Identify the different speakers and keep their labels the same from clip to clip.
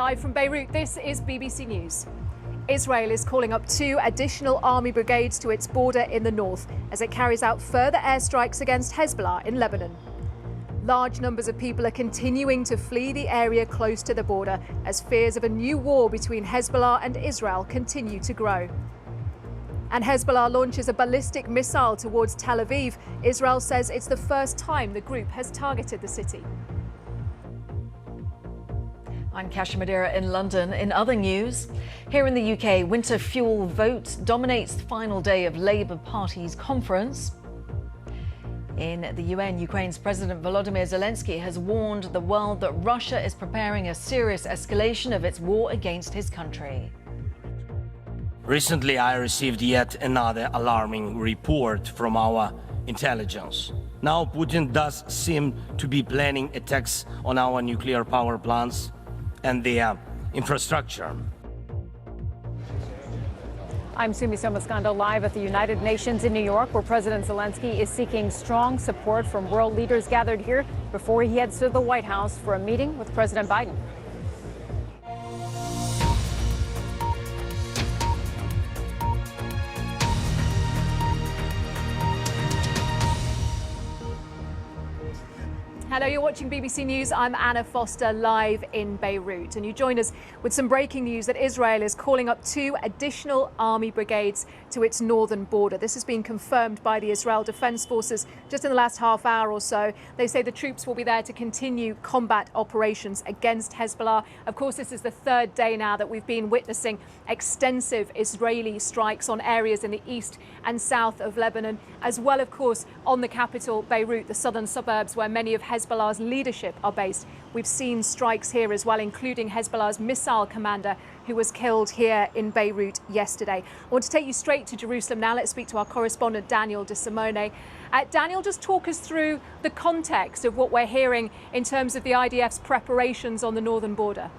Speaker 1: Live from Beirut, this is BBC News. Israel is calling up 2 additional army brigades to its border in the north as it carries out further airstrikes against Hezbollah in Lebanon. Large numbers of people are continuing to flee the area close to the border as fears of a new war between Hezbollah and Israel continue to grow. And Hezbollah launches a ballistic missile towards Tel Aviv. Israel says it's the first time the group has targeted the city.
Speaker 2: I'm Kasia Madera in London. In other news, here in the UK, winter fuel vote dominates the final day of Labour Party's conference. In the UN, Ukraine's President Volodymyr Zelensky has warned the world that Russia is preparing a serious escalation of its war against his country.
Speaker 3: Recently, I received yet another alarming report from our intelligence. Now Putin does seem to be planning attacks on our nuclear power plants and their infrastructure.
Speaker 4: I'm Sumi Somaskanda, live at the United Nations in New York, where President Zelensky is seeking strong support from world leaders gathered here before he heads to the White House for a meeting with President Biden.
Speaker 1: Hello, you're watching BBC News. I'm Anna Foster, live in Beirut. And you join us with some breaking news that Israel is calling up 2 additional army brigades to its northern border. This has been confirmed by the Israel Defense Forces just in the last half hour or so. They say the troops will be there to continue combat operations against Hezbollah. Of course, this is the 3rd day now that we've been witnessing extensive Israeli strikes on areas in the east and south of Lebanon, as well, of course, on the capital, Beirut, the southern suburbs where many of Hezbollah's leadership are based. We've seen strikes here as well, including Hezbollah's missile commander, who was killed here in Beirut yesterday. I want to take you straight to Jerusalem now. Let's speak to our correspondent, Daniel De Simone. Daniel, just talk us through the context of what we're hearing in terms of the IDF's preparations on the northern border.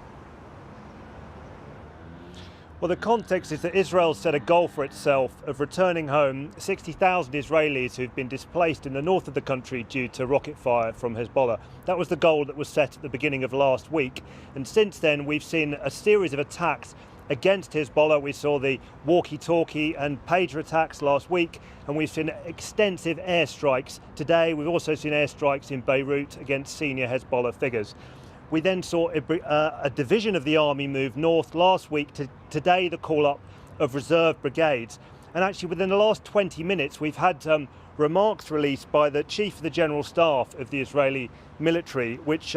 Speaker 5: Well, the context is that Israel set a goal for itself of returning home 60,000 Israelis who've been displaced in the north of the country due to rocket fire from Hezbollah. That was the goal that was set at the beginning of last week. And since then, we've seen a series of attacks against Hezbollah. We saw the walkie-talkie and pager attacks last week, and we've seen extensive airstrikes today. We've also seen airstrikes in Beirut against senior Hezbollah figures. We then saw a division of the army move north last week to today the call-up of reserve brigades. And actually within the last 20 minutes we've had remarks released by the chief of the general staff of the Israeli military, which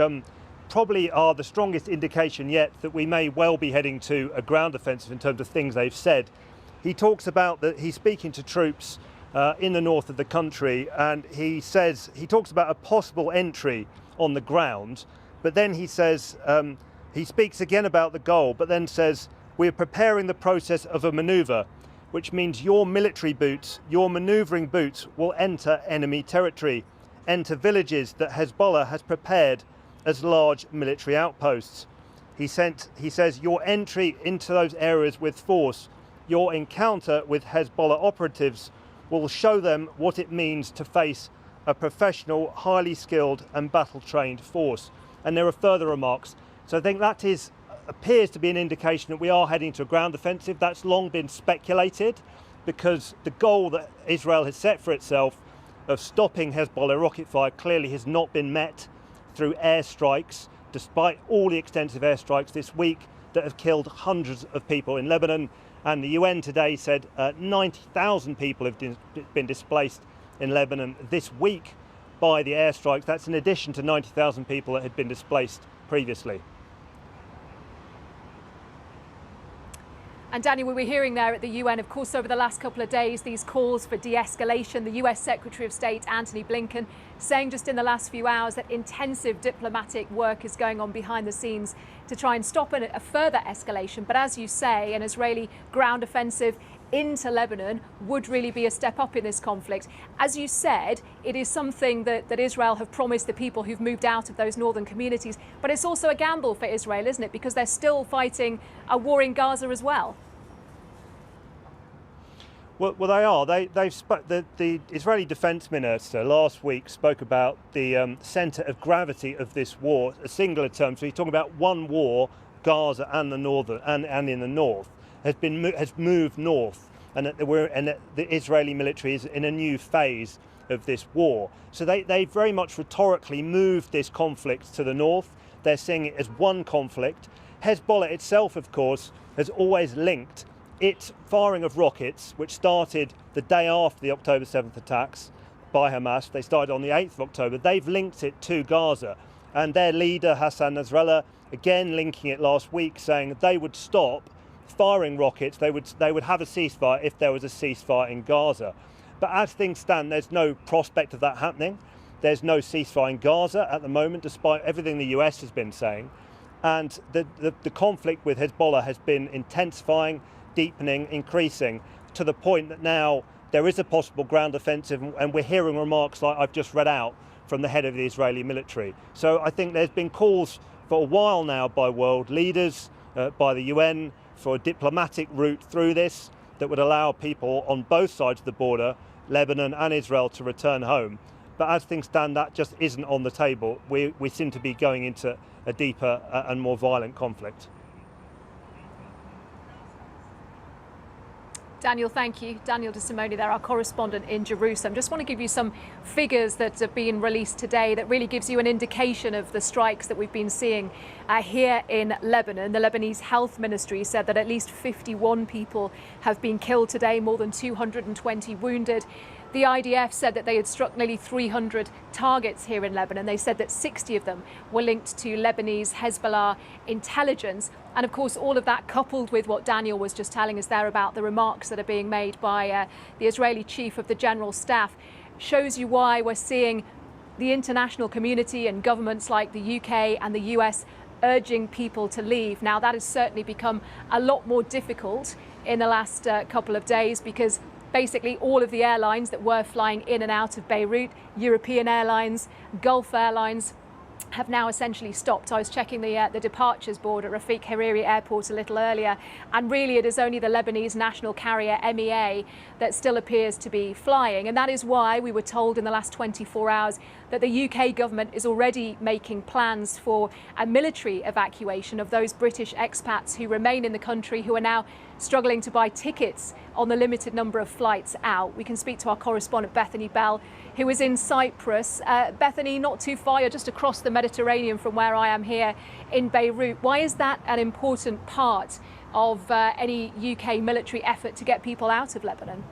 Speaker 5: probably are the strongest indication yet that we may well be heading to a ground offensive in terms of things they've said. He talks about that he's speaking to troops in the north of the country, and he talks about a possible entry on the ground. But then he says, he speaks again about the goal, but then says, we're preparing the process of a maneuver, which means your military boots, your maneuvering boots will enter enemy territory, enter villages that Hezbollah has prepared as large military outposts. He says, your entry into those areas with force, your encounter with Hezbollah operatives will show them what it means to face a professional, highly skilled and battle-trained force. And there are further remarks. So I think that appears to be an indication that we are heading to a ground offensive. That's long been speculated because the goal that Israel has set for itself of stopping Hezbollah rocket fire clearly has not been met through airstrikes, despite all the extensive airstrikes this week that have killed hundreds of people in Lebanon. And the UN today said 90,000 people have been displaced in Lebanon this week by the airstrikes. That's in addition to 90,000 people that had been displaced previously.
Speaker 1: And Daniel, we were hearing there at the UN, of course, over the last couple of days, these calls for de-escalation. The US Secretary of State, Antony Blinken, saying just in the last few hours that intensive diplomatic work is going on behind the scenes to try and stop a further escalation. But as you say, an Israeli ground offensive into Lebanon would really be a step up in this conflict. As you said, it is something that Israel have promised the people who've moved out of those northern communities, but it's also a gamble for Israel, isn't it? Because they're still fighting a war in Gaza as well.
Speaker 5: Well, they are. The Israeli Defense Minister last week spoke about the centre of gravity of this war, a singular term. So he's talking about one war Gaza and the northern and in the north has moved north, and that the Israeli military is in a new phase of this war. So they very much rhetorically moved this conflict to the north. They're seeing it as one conflict. Hezbollah itself, of course, has always linked its firing of rockets, which started the day after the October 7th attacks by Hamas. They started on the 8th of October. They've linked it to Gaza. And their leader, Hassan Nasrallah, again linking it last week, saying that they would stop firing rockets. They would have a ceasefire if there was a ceasefire in Gaza. But as things stand, there's no prospect of that happening. There's no ceasefire in Gaza at the moment, despite everything the US has been saying. And the conflict with Hezbollah has been intensifying, deepening, increasing, to the point that now there is a possible ground offensive, and we're hearing remarks like I've just read out from the head of the Israeli military. So I think there's been calls for a while now by world leaders, by the UN, for a diplomatic route through this that would allow people on both sides of the border, Lebanon and Israel, to return home. But as things stand, that just isn't on the table. We seem to be going into a deeper and more violent conflict.
Speaker 1: Daniel, thank you. Daniel De Simone there, our correspondent in Jerusalem. Just want to give you some figures that have been released today that really gives you an indication of the strikes that we've been seeing here in Lebanon. The Lebanese Health Ministry said that at least 51 people have been killed today, more than 220 wounded. The IDF said that they had struck nearly 300 targets here in Lebanon. They said that 60 of them were linked to Lebanese Hezbollah intelligence. And of course, all of that coupled with what Daniel was just telling us there about the remarks that are being made by the Israeli chief of the general staff shows you why we're seeing the international community and governments like the UK and the US urging people to leave. Now, that has certainly become a lot more difficult in the last couple of days, because basically all of the airlines that were flying in and out of Beirut, European airlines, Gulf airlines, have now essentially stopped. I was checking the departures board at Rafik Hariri Airport a little earlier, and really it is only the Lebanese national carrier MEA that still appears to be flying. And that is why we were told in the last 24 hours that the UK government is already making plans for a military evacuation of those British expats who remain in the country, who are now struggling to buy tickets on the limited number of flights out. We can speak to our correspondent Bethany Bell, who is in Cyprus. Bethany, not too far, you're just across the Mediterranean from where I am here in Beirut. Why is that an important part of any UK military effort to get people out of Lebanon?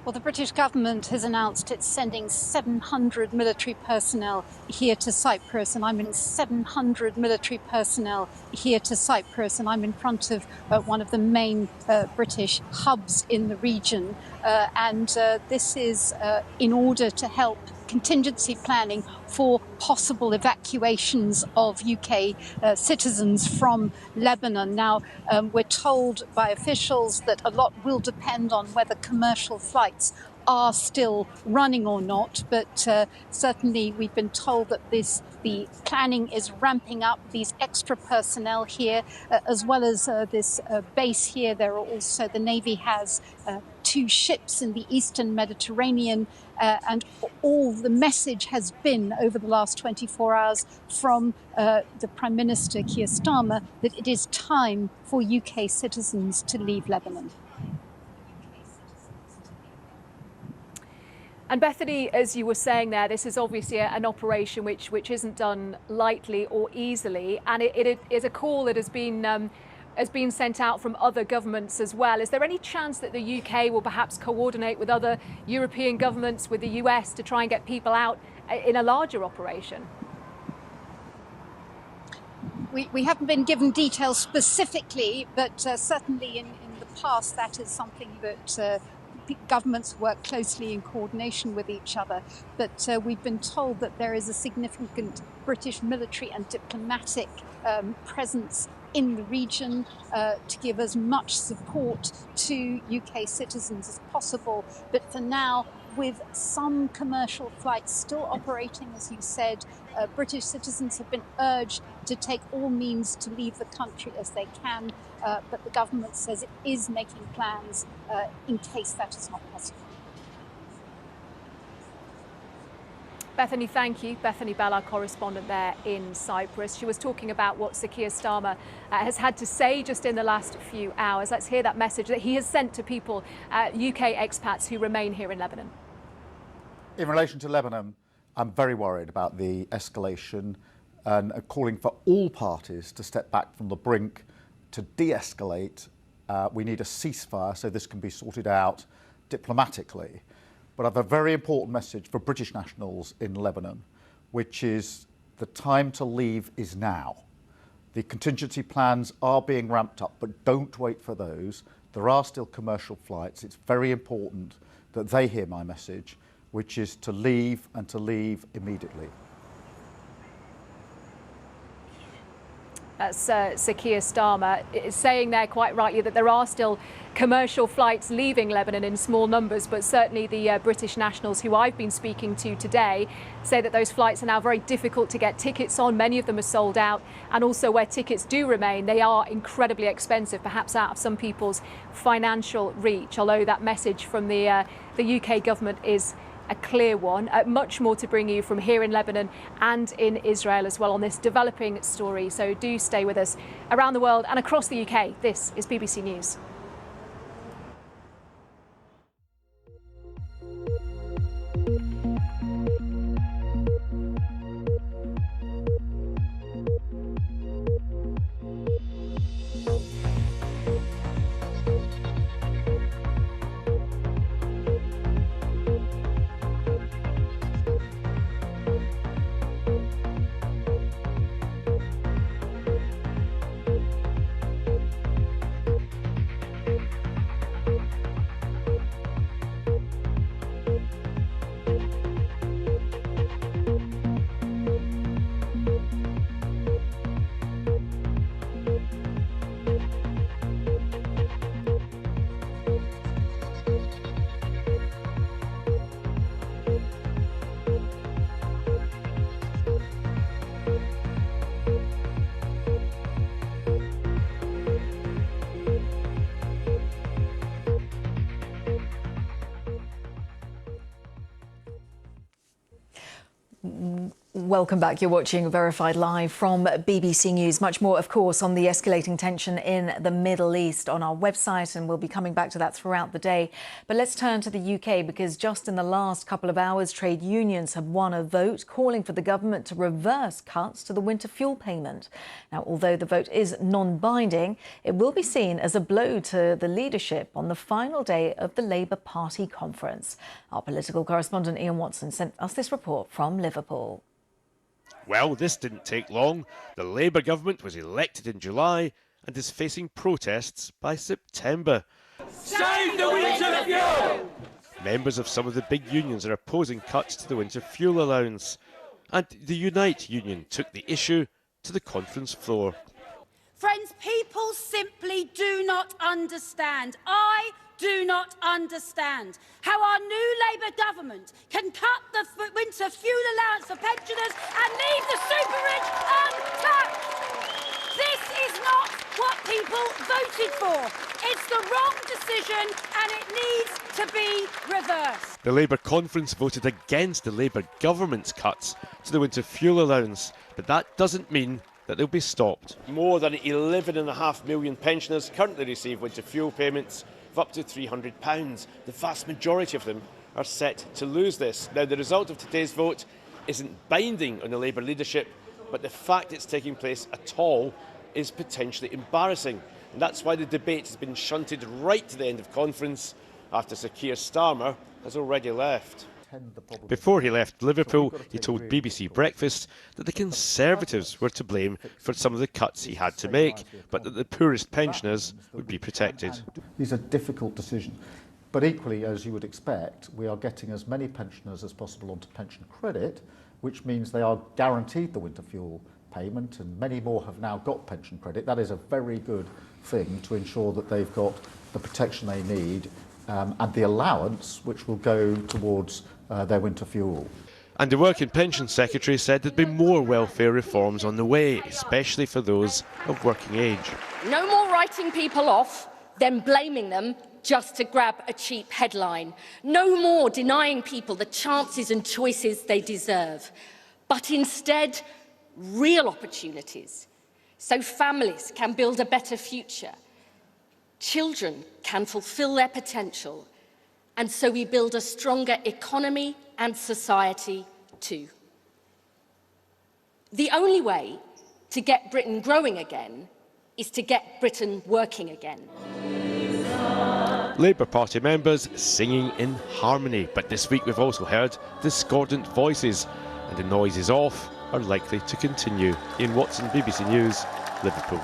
Speaker 6: Well, the British government has announced it's sending 700 military personnel here to Cyprus, and I'm in 700 military personnel here to Cyprus, and I'm in front of one of the main British hubs in the region, and this is in order to help contingency planning for possible evacuations of UK citizens from Lebanon. Now, we're told by officials that a lot will depend on whether commercial flights are still running or not, but certainly we've been told that the planning is ramping up. These extra personnel here, as well as this base here. There are also, the Navy has 2 ships in the Eastern Mediterranean, and all the message has been over the last 24 hours from the Prime Minister Keir Starmer that it is time for UK citizens to leave Lebanon.
Speaker 1: And Bethany, as you were saying there, this is obviously an operation which isn't done lightly or easily, and it is a call that has been sent out from other governments as well. Is there any chance that the UK will perhaps coordinate with other European governments, with the US, to try and get people out in a larger operation?
Speaker 6: We haven't been given details specifically, but certainly in the past that is something that governments work closely in coordination with each other. But we've been told that there is a significant British military and diplomatic presence in the region to give as much support to UK citizens as possible. But for now, with some commercial flights still operating, as you said, British citizens have been urged to take all means to leave the country as they can, but the government says it is making plans in case that is not possible.
Speaker 1: Bethany, thank you. Bethany Bell, our correspondent there in Cyprus. She was talking about what Sir Keir Starmer has had to say just in the last few hours. Let's hear that message that he has sent to people, UK expats who remain here in Lebanon.
Speaker 7: In relation to Lebanon, I'm very worried about the escalation and calling for all parties to step back from the brink to de-escalate. We need a ceasefire so this can be sorted out diplomatically. But I have a very important message for British nationals in Lebanon, which is the time to leave is now. The contingency plans are being ramped up, but don't wait for those. There are still commercial flights. It's very important that they hear my message, which is to leave and to leave immediately.
Speaker 1: Sir Keir Starmer is saying there quite rightly that there are still commercial flights leaving Lebanon in small numbers, but certainly the British nationals who I've been speaking to today say that those flights are now very difficult to get tickets on. Many of them are sold out, and also where tickets do remain, they are incredibly expensive, perhaps out of some people's financial reach, although that message from the UK government is a clear one. Much more to bring you from here in Lebanon and in Israel as well on this developing story. So do stay with us. Around the world and across the UK, this is BBC News.
Speaker 2: Welcome back. You're watching Verified Live from BBC News. Much more, of course, on the escalating tension in the Middle East on our website, and we'll be coming back to that throughout the day. But let's turn to the UK, because just in the last couple of hours, trade unions have won a vote calling for the government to reverse cuts to the winter fuel payment. Now, although the vote is non-binding, it will be seen as a blow to the leadership on the final day of the Labour Party conference. Our political correspondent Ian Watson sent us this report from Liverpool.
Speaker 8: Well, this didn't take long. The Labour government was elected in July and is facing protests by September.
Speaker 9: Save the winter fuel!
Speaker 8: Members of some of the big unions are opposing cuts to the winter fuel allowance. And the Unite union took the issue to the conference floor.
Speaker 10: Friends, people simply do not understand. I do not understand how our new Labour government can cut the winter fuel allowance for pensioners and leave the super rich untouched. This is not what people voted for. It's the wrong decision and it needs to be reversed.
Speaker 8: The Labour conference voted against the Labour government's cuts to the winter fuel allowance, but that doesn't mean that they'll be stopped. More than 11.5 million pensioners currently receive winter fuel payments of up to £300. The vast majority of them are set to lose this. Now, the result of today's vote isn't binding on the Labour leadership, but the fact it's taking place at all is potentially embarrassing. And that's why the debate has been shunted right to the end of conference after Sir Keir Starmer has already left. Before he left Liverpool, he told BBC Breakfast that the Conservatives were to blame for some of the cuts he had to make, but that the poorest pensioners would be protected.
Speaker 7: These are difficult decisions, but equally, as you would expect, we are getting as many pensioners as possible onto pension credit, which means they are guaranteed the winter fuel payment, and many more have now got pension credit. That is a very good thing to ensure that they've got the protection they need and the allowance which will go towards their winter fuel.
Speaker 8: And the Work and Pension Secretary said there'd be more welfare reforms on the way, especially for those of working age.
Speaker 11: No more writing people off, then blaming them just to grab a cheap headline. No more denying people the chances and choices they deserve, but instead real opportunities so families can build a better future, children can fulfill their potential, and so we build a stronger economy and society too. The only way to get Britain growing again is to get Britain working again.
Speaker 8: Labour Party members singing in harmony, but this week we've also heard discordant voices, and the noises off are likely to continue. Ian Watson, BBC News, Liverpool.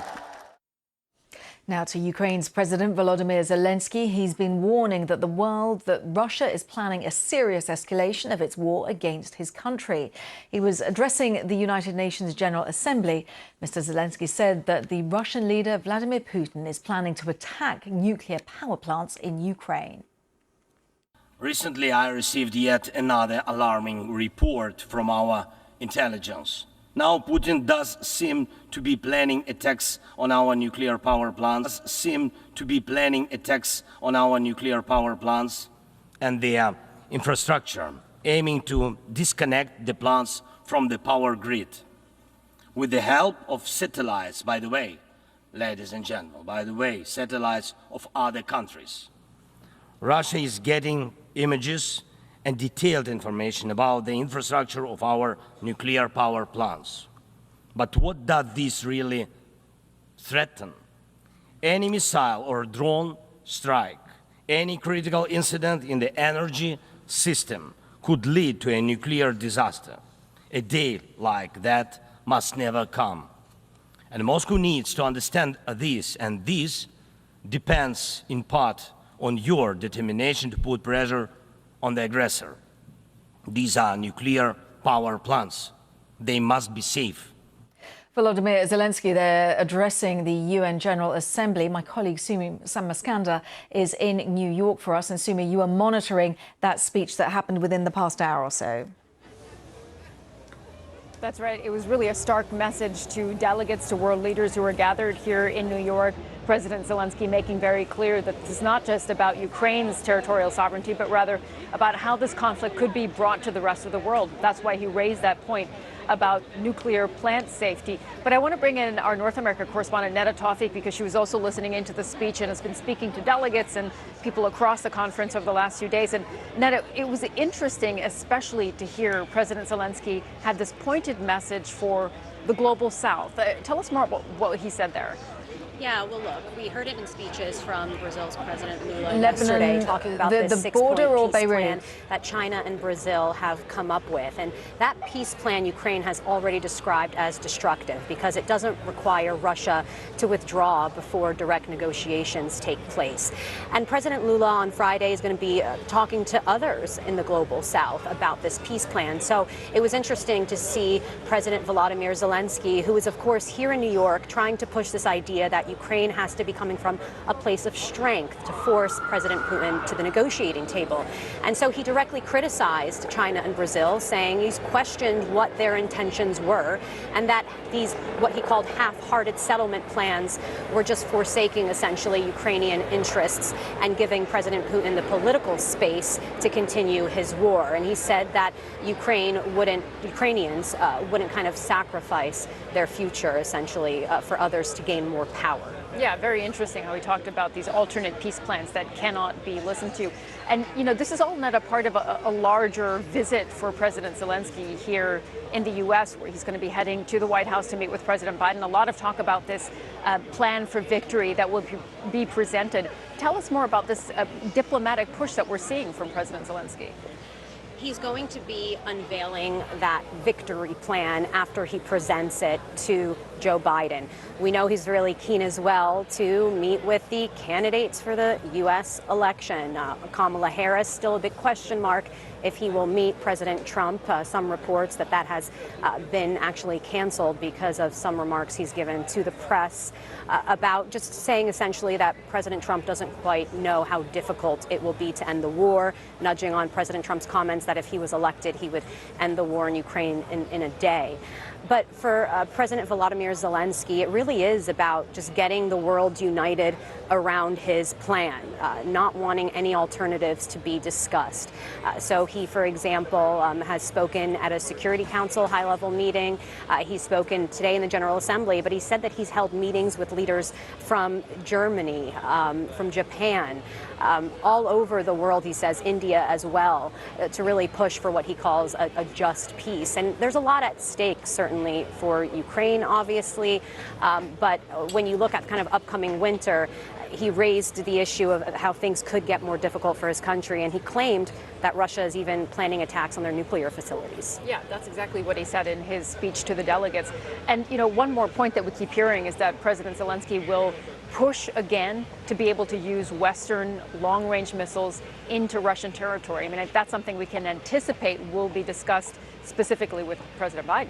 Speaker 2: Now to Ukraine's President Volodymyr Zelensky. He's been warning that Russia is planning a serious escalation of its war against his country. He was addressing the United Nations General Assembly. Mr. Zelensky said that the Russian leader Vladimir Putin is planning to attack nuclear power plants in Ukraine.
Speaker 3: Recently, I received yet another alarming report from our intelligence. Now Putin does seem to be planning attacks on our nuclear power plants, and their infrastructure, aiming to disconnect the plants from the power grid. With the help of satellites, by the way, ladies and gentlemen, satellites of other countries. Russia is getting images and detailed information about the infrastructure of our nuclear power plants. But what does this really threaten? Any missile or drone strike, any critical incident in the energy system could lead to a nuclear disaster. A day like that must never come. And Moscow needs to understand this, and this depends in part on your determination to put pressure on the aggressor. These are nuclear power plants. They must be safe.
Speaker 2: Volodymyr Zelensky there addressing the UN General Assembly. My colleague Sumi Samaskanda is in New York for us. And Sumi, you are monitoring that speech that happened within the past hour or so.
Speaker 4: That's right. It was really a stark message to delegates, to world leaders who were gathered here in New York. President Zelensky making very clear that this is not just about Ukraine's territorial sovereignty, but rather about how this conflict could be brought to the rest of the world. That's why he raised that point about nuclear plant safety. But I want to bring in our North America correspondent, Netta Tawfik, because she was also listening into the speech and has been speaking to delegates and people across the conference over the last few days. And Netta, it was interesting, especially to hear President Zelensky had this pointed message for the global South. Tell us more about what he said there.
Speaker 12: Yeah, well, look, we heard it in speeches from Brazil's President Lula yesterday, talking about this six-point peace plan that China and Brazil have come up with. And that peace plan Ukraine has already described as destructive because it doesn't require Russia to withdraw before direct negotiations take place. And President Lula on Friday is going to be talking to others in the global South about this peace plan. So it was interesting to see President Volodymyr Zelensky, who is, of course, here in New York, trying to push this idea that Ukraine has to be coming from a place of strength to force President Putin to the negotiating table. And so he directly criticized China and Brazil, saying he's questioned what their intentions were and that these, what he called half-hearted settlement plans, were just forsaking essentially Ukrainian interests and giving President Putin the political space to continue his war. And he said that Ukrainians wouldn't kind of sacrifice their future essentially for others to gain more power.
Speaker 4: Yeah, very interesting how he talked about these alternate peace plans that cannot be listened to. And, you know, this is all not a part of a larger visit for President Zelensky here in the U.S., where he's going to be heading to the White House to meet with President Biden. A lot of talk about this plan for victory that will be presented. Tell us more about this diplomatic push that we're seeing from President Zelensky.
Speaker 12: He's going to be unveiling that victory plan after he presents it to Joe Biden. We know he's really keen as well to meet with the candidates for the U.S. election. Kamala Harris, still a big question mark if he will meet President Trump. Some reports that has been actually canceled because of some remarks he's given to the press about just saying essentially that President Trump doesn't quite know how difficult it will be to end the war, nudging on President Trump's comments that if he was elected, he would end the war in Ukraine in a day. But for President Volodymyr Zelensky, it really is about just getting the world united around his plan, not wanting any alternatives to be discussed. So he, for example, has spoken at a Security Council high-level meeting. He's spoken today in the General Assembly, but he said that he's held meetings with leaders from Germany, from Japan, all over the world, he says, India as well, to really push for what he calls a just peace. And there's a lot at stake, certainly, for Ukraine, obviously. But when you look at kind of upcoming winter, he raised the issue of how things could get more difficult for his country, and he claimed that Russia is even planning attacks on their nuclear facilities.
Speaker 4: Yeah, that's exactly what he said in his speech to the delegates. And, you know, one more point that we keep hearing is that President Zelensky will push again to be able to use Western long-range missiles into Russian territory. I mean, that's something we can anticipate will be discussed specifically with President Biden.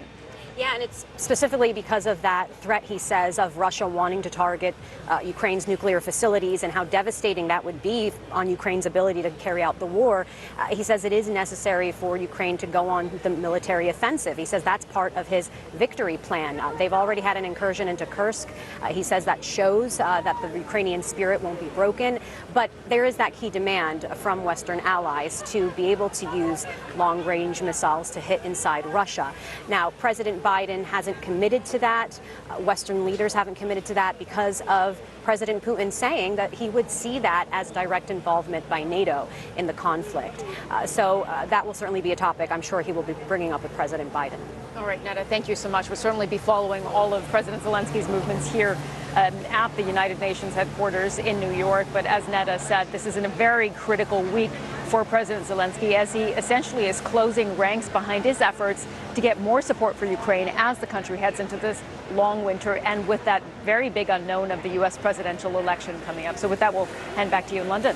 Speaker 12: Yeah, and it's specifically because of that threat, he says, of Russia wanting to target Ukraine's nuclear facilities and how devastating that would be on Ukraine's ability to carry out the war. He says it is necessary for Ukraine to go on the military offensive. He says that's part of his victory plan. They've already had an incursion into Kursk. He says that shows that the Ukrainian spirit won't be broken. But there is that key demand from Western allies to be able to use long-range missiles to hit inside Russia. Now, President Biden hasn't committed to that. Western leaders haven't committed to that because of President Putin saying that he would see that as direct involvement by NATO in the conflict. So that will certainly be a topic I'm sure he will be bringing up with President Biden.
Speaker 4: All right, Neda, thank you so much. We'll certainly be following all of President Zelensky's movements here at the United Nations headquarters in New York. But as Neda said, this is in a very critical week for President Zelensky as he essentially is closing ranks behind his efforts to get more support for Ukraine as the country heads into this long winter and with that very big unknown of the U.S. presidential election coming up. So with that, we'll hand back to you in London.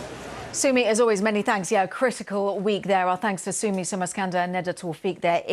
Speaker 2: Sumi, as always, many thanks. Yeah, a critical week there. Our thanks to Sumi Somaskanda and Neda Tawfiq there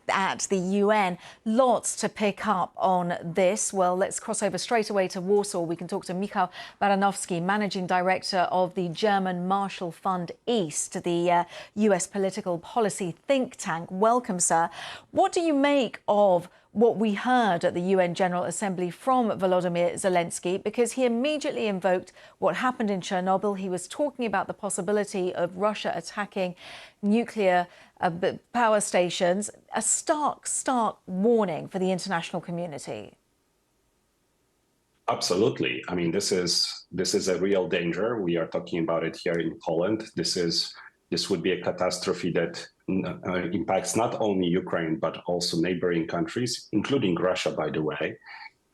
Speaker 2: at the UN. Lots to pick up on this. Well, let's cross over straight away to Warsaw. We can talk to Michał Baranowski, Managing Director of the German Marshall Fund East, the US political policy think tank. Welcome, sir. What do you make of what we heard at the UN General Assembly from Volodymyr Zelensky, because he immediately invoked what happened in Chernobyl. He was talking about the possibility of Russia attacking nuclear power stations. A stark warning for the international community.
Speaker 13: Absolutely. I mean, this is a real danger. We are talking about it here in Poland. This would be a catastrophe that impacts not only Ukraine, but also neighboring countries, including Russia, by the way.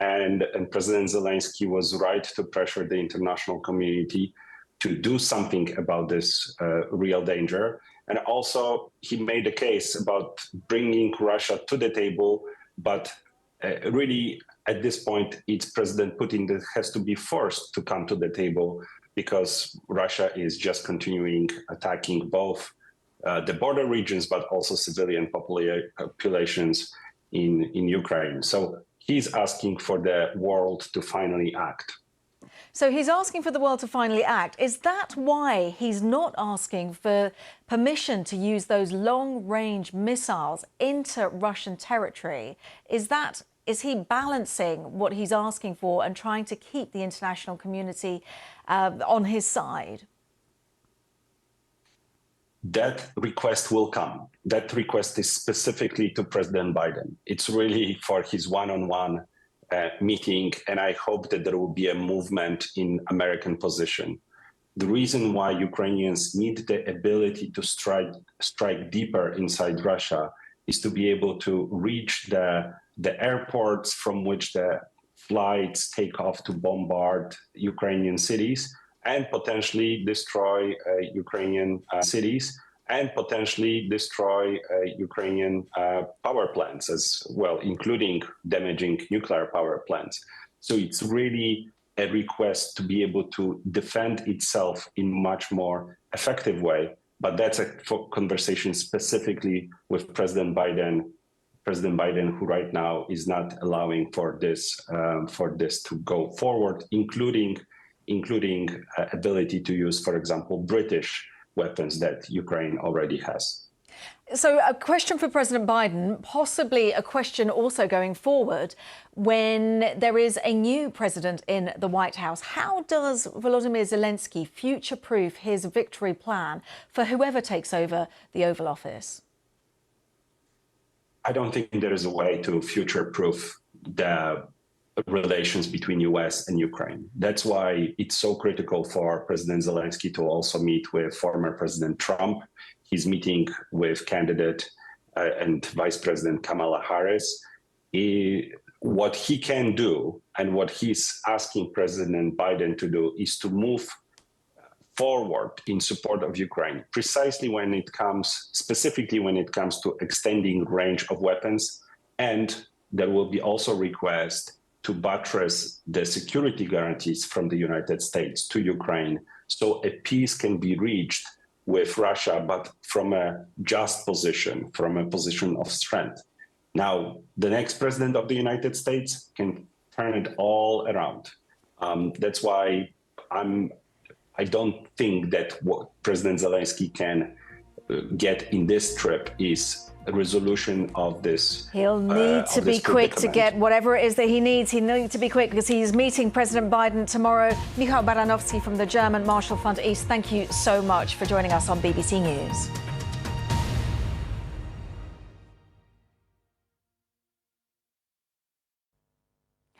Speaker 13: And President Zelensky was right to pressure the international community to do something about this real danger. And also, he made a case about bringing Russia to the table, but really, at this point, it's President Putin that has to be forced to come to the table because Russia is just continuing attacking both the border regions, but also civilian populations in Ukraine. So he's asking for the world to finally act.
Speaker 2: So he's asking for the world to finally act. Is that why he's not asking for permission to use those long-range missiles into Russian territory? Is he balancing what he's asking for and trying to keep the international community on his side?
Speaker 13: That request will come. That request is specifically to President Biden. It's really for his one-on-one meeting, and I hope that there will be a movement in American position. The reason why Ukrainians need the ability to strike deeper inside Russia is to be able to reach the airports from which the flights take off to bombard Ukrainian cities and potentially destroy Ukrainian cities and potentially destroy Ukrainian power plants as well, including damaging nuclear power plants. So it's really a request to be able to defend itself in much more effective way But that's a conversation specifically with President Biden, who right now is not allowing for this to go forward, including ability to use, for example, British weapons that Ukraine already has.
Speaker 2: So a question for President Biden, possibly a question also going forward when there is a new president in the White House. How does Volodymyr Zelensky future-proof his victory plan for whoever takes over the Oval Office?
Speaker 13: I don't think there is a way to future-proof the relations between US and Ukraine. That's why it's so critical for President Zelensky to also meet with former President Trump. He's meeting with candidate and Vice President Kamala Harris. What he can do and what he's asking President Biden to do is to move forward in support of Ukraine, precisely specifically when it comes to extending range of weapons. And there will be also request to buttress the security guarantees from the United States to Ukraine so a peace can be reached with Russia, but from a just position, from a position of strength. Now, the next president of the United States can turn it all around. That's why I don't think that what President Zelensky can get in this trip is a resolution of this.
Speaker 2: He'll need to be quick to get whatever it is that he needs. He needs to be quick because he's meeting President Biden tomorrow. Michał Baranowski from the German Marshall Fund East, thank you so much for joining us on BBC News.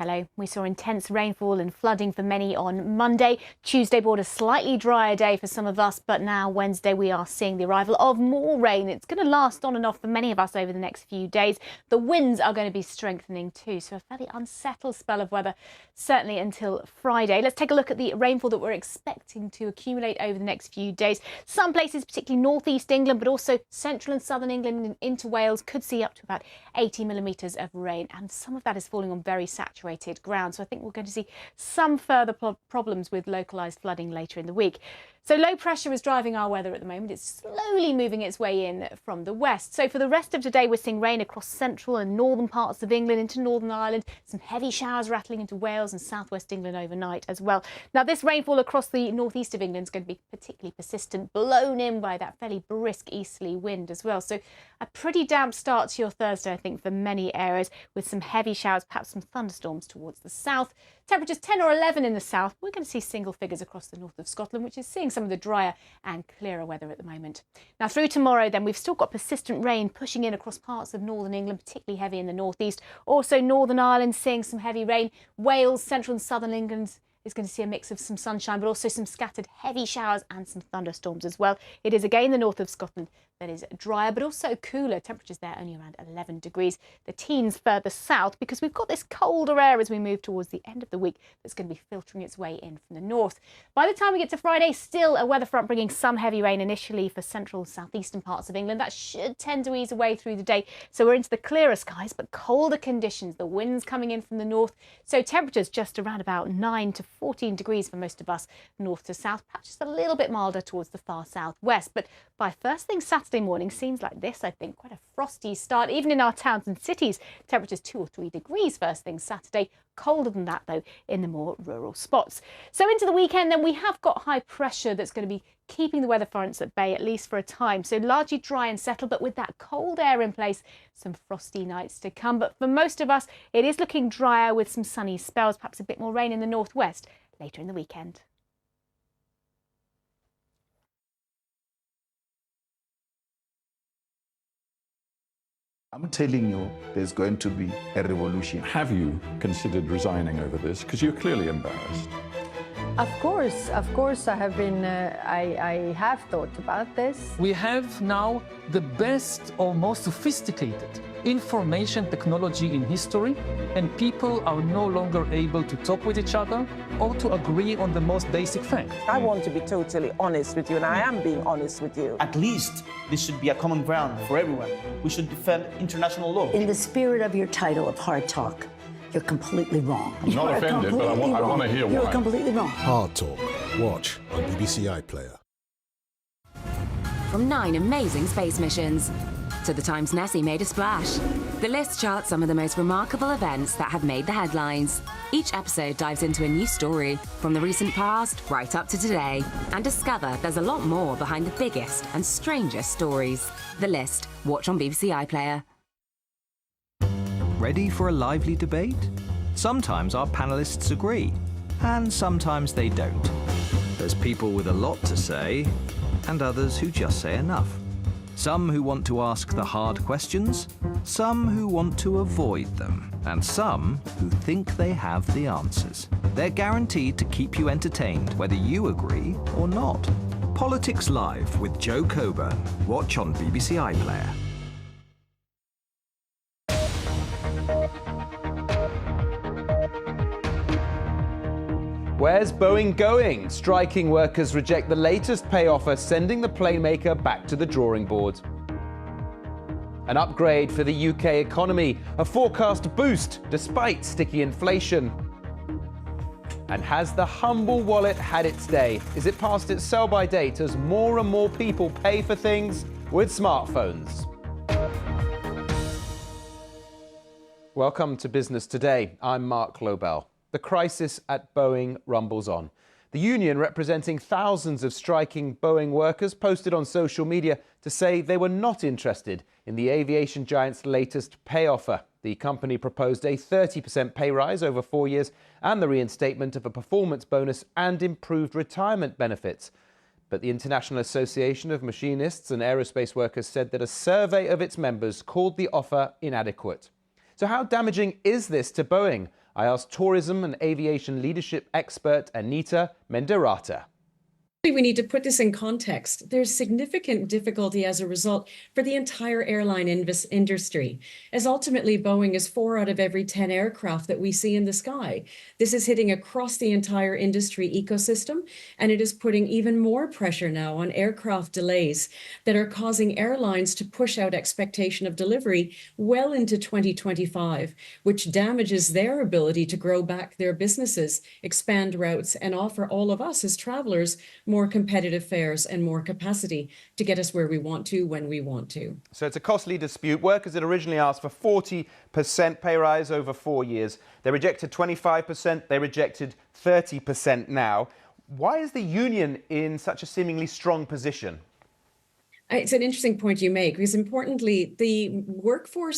Speaker 14: Hello. We saw intense rainfall and flooding for many on Monday. Tuesday brought a slightly drier day for some of us, but now Wednesday we are seeing the arrival of more rain. It's going to last on and off for many of us over the next few days. The winds are going to be strengthening too, so a fairly unsettled spell of weather, certainly until Friday. Let's take a look at the rainfall that we're expecting to accumulate over the next few days. Some places, particularly northeast England, but also central and southern England and into Wales, could see up to about 80 millimetres of rain, and some of that is falling on very saturated ground. So I think we're going to see some further problems with localised flooding later in the week. So low pressure is driving our weather at the moment. It's slowly moving its way in from the west. So for the rest of today, we're seeing rain across central and northern parts of England into Northern Ireland. Some heavy showers rattling into Wales and southwest England overnight as well. Now, this rainfall across the northeast of England is going to be particularly persistent, blown in by that fairly brisk easterly wind as well. So a pretty damp start to your Thursday, I think, for many areas, with some heavy showers, perhaps some thunderstorms towards the south. Temperatures 10 or 11 in the south. We're going to see single figures across the north of Scotland, which is seeing some of the drier and clearer weather at the moment. Now, through tomorrow, then, we've still got persistent rain pushing in across parts of northern England, particularly heavy in the northeast. Also, Northern Ireland seeing some heavy rain. Wales, central and southern England is going to see a mix of some sunshine, but also some scattered heavy showers and some thunderstorms as well. It is again the north of Scotland that is drier, but also cooler. Temperatures there only around 11 degrees. The teens further south because we've got this colder air as we move towards the end of the week that's going to be filtering its way in from the north. By the time we get to Friday, still a weather front bringing some heavy rain initially for central southeastern parts of England. That should tend to ease away through the day. So we're into the clearer skies, but colder conditions. The winds coming in from the north. So temperatures just around about 9 to 14 degrees for most of us, north to south, perhaps just a little bit milder towards the far southwest. But by first thing Saturday morning, scenes like this, I think, quite a frosty start. Even in our towns and cities, temperatures 2 or 3 degrees first thing Saturday. Colder than that, though, in the more rural spots. So into the weekend, then, we have got high pressure that's going to be keeping the weather fronts at bay, at least for a time. So largely dry and settled, but with that cold air in place, some frosty nights to come. But for most of us, it is looking drier with some sunny spells, perhaps a bit more rain in the northwest later in the weekend.
Speaker 15: I'm telling you, there's going to be a revolution.
Speaker 16: Have you considered resigning over this? Because you're clearly embarrassed.
Speaker 17: Of course, I have been. I have thought about this.
Speaker 18: We have now the best or most sophisticated information technology in history, and people are no longer able to talk with each other or to agree on the most basic facts.
Speaker 19: I want to be totally honest with you, and I am being honest with you.
Speaker 20: At least this should be a common ground for everyone. We should defend international law.
Speaker 21: In the spirit of your title of Hard Talk, you're completely wrong.
Speaker 16: I'm not offended, but I want to hear why.
Speaker 21: You're completely wrong.
Speaker 22: Hard Talk. Watch on BBC iPlayer.
Speaker 5: from 9 amazing space missions to the times Nessie made a splash. The list charts some of the most remarkable events that have made the headlines. Each episode dives into a new story, from the recent past right up to today, and discover there's a lot more behind the biggest and strangest stories. The List. Watch on BBC iPlayer.
Speaker 22: Ready for a lively debate? Sometimes our panellists agree, and sometimes they don't. There's people with a lot to say, and others who just say enough. Some who want to ask the hard questions, some who want to avoid them, and some who think they have the answers. They're guaranteed to keep you entertained, whether you agree or not. Politics Live with Joe Coburn. Watch on BBC iPlayer.
Speaker 23: Where's Boeing going? Striking workers reject the latest pay offer, sending the plane maker back to the drawing board. An upgrade for the UK economy, a forecast boost despite sticky inflation. And has the humble wallet had its day? Is it past its sell-by date as more and more people pay for things with smartphones? Welcome to Business Today. I'm Mark Lobel. The crisis at Boeing rumbles on. The union, representing thousands of striking Boeing workers, posted on social media to say they were not interested in the aviation giant's latest pay offer. The company proposed a 30% pay rise over 4 years and the reinstatement of a performance bonus and improved retirement benefits. But the International Association of Machinists and Aerospace Workers said that a survey of its members called the offer inadequate. So how damaging is this to Boeing? I asked tourism and aviation leadership expert Anita Menderata.
Speaker 24: We need to put this in context. There's significant difficulty as a result for the entire airline industry, as ultimately Boeing is 4 out of every 10 aircraft that we see in the sky. This is hitting across the entire industry ecosystem, and it is putting even more pressure now on aircraft delays that are causing airlines to push out expectation of delivery well into 2025, which damages their ability to grow back their businesses, expand routes, and offer all of us as travelers more competitive fares and more capacity to get us where we want to when we want to.
Speaker 23: So it's a costly dispute. Workers had originally asked for 40% pay rise over 4 years. They rejected 25%, they rejected 30% now. Why is the union in such a seemingly strong position?
Speaker 24: It's an interesting point you make, because importantly, the workforce